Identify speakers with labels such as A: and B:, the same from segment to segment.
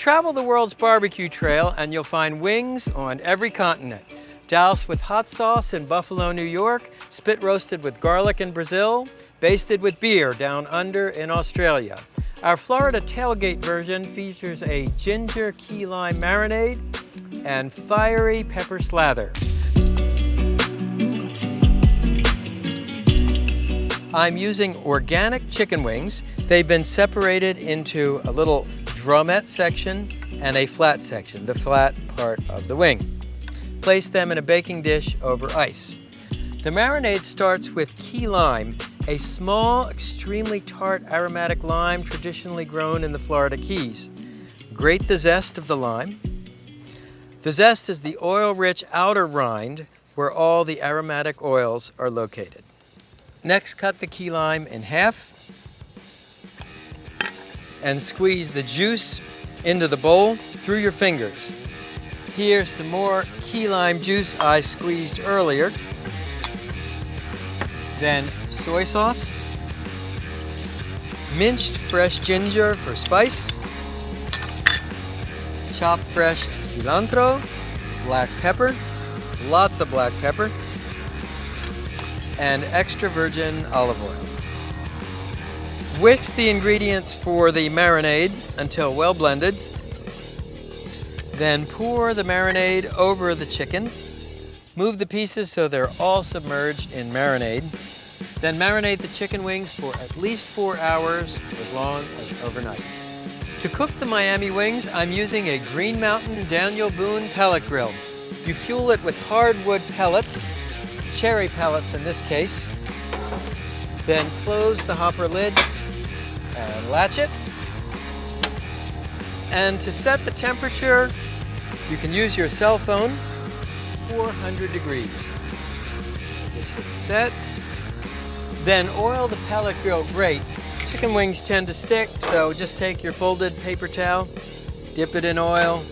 A: Travel the world's barbecue trail and you'll find wings on every continent. Doused with hot sauce in Buffalo, New York, spit roasted with garlic in Brazil, basted with beer down under in Australia. Our Florida tailgate version features a ginger key lime marinade and fiery pepper slather. I'm using organic chicken wings. They've been separated into a little drumette section and a flat section, the flat part of the wing. Place them in a baking dish over ice. The marinade starts with key lime, a small, extremely tart aromatic lime traditionally grown in the Florida Keys. Grate the zest of the lime. The zest is the oil-rich outer rind where all the aromatic oils are located. Next, cut the key lime in half and squeeze the juice into the bowl through your fingers. Here's some more key lime juice I squeezed earlier. Then soy sauce, minced fresh ginger for spice, chopped fresh cilantro, black pepper, lots of black pepper, and extra virgin olive oil. Whisk the ingredients for the marinade until well blended. Then pour the marinade over the chicken. Move the pieces so they're all submerged in marinade. Then marinate the chicken wings for at least 4 hours, as long as overnight. To cook the Miami wings, I'm using a Green Mountain Daniel Boone pellet grill. You fuel it with hardwood pellets, cherry pellets in this case. Then close the hopper lid and latch it. And to set the temperature, you can use your cell phone, 400 degrees. Just hit set. Then oil the pellet grill grate. Chicken wings tend to stick, so just take your folded paper towel, dip it in oil,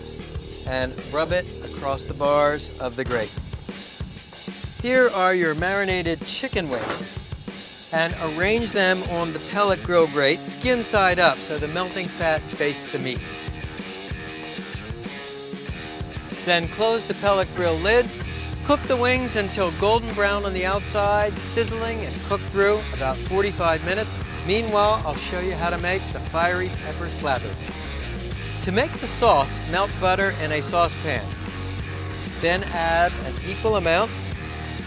A: and rub it across the bars of the grate. Here are your marinated chicken wings, and arrange them on the pellet grill grate, skin side up, so the melting fat bastes the meat. Then close the pellet grill lid. Cook the wings until golden brown on the outside, sizzling and cook through about 45 minutes. Meanwhile, I'll show you how to make the fiery pepper slather. To make the sauce, melt butter in a saucepan. Then add an equal amount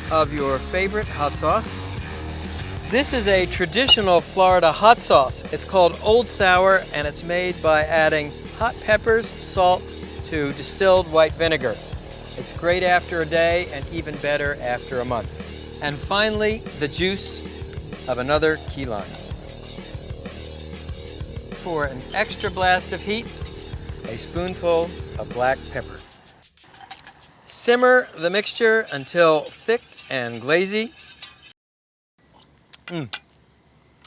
A: of your favorite hot sauce. This is a traditional Florida hot sauce. It's called Old Sour, and it's made by adding hot peppers, salt, to distilled white vinegar. It's great after a day and even better after a month. And finally, the juice of another key lime. For an extra blast of heat, a spoonful of black pepper. Simmer the mixture until thick and glazy.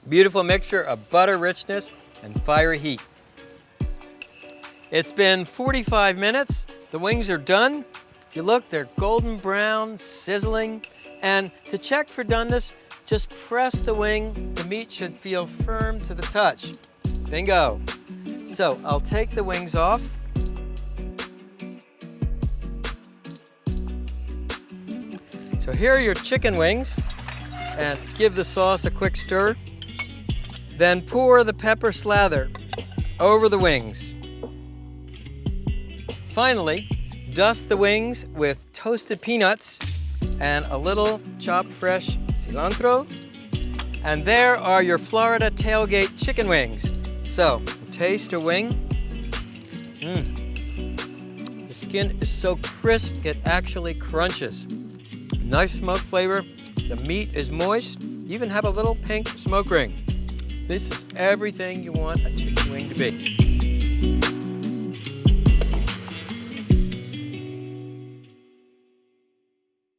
A: Beautiful mixture of butter richness and fiery heat. It's been 45 minutes. The wings are done. If you look, they're golden brown, sizzling. And to check for doneness, just press the wing. The meat should feel firm to the touch. Bingo. So I'll take the wings off. So here are your chicken wings. And give the sauce a quick stir. Then pour the pepper slather over the wings. Finally, dust the wings with toasted peanuts and a little chopped fresh cilantro. And there are your Florida tailgate chicken wings. So, taste a wing. The skin is so crisp, it actually crunches. Nice smoke flavor. The meat is moist. You even have a little pink smoke ring. This is everything you want a chicken wing to be.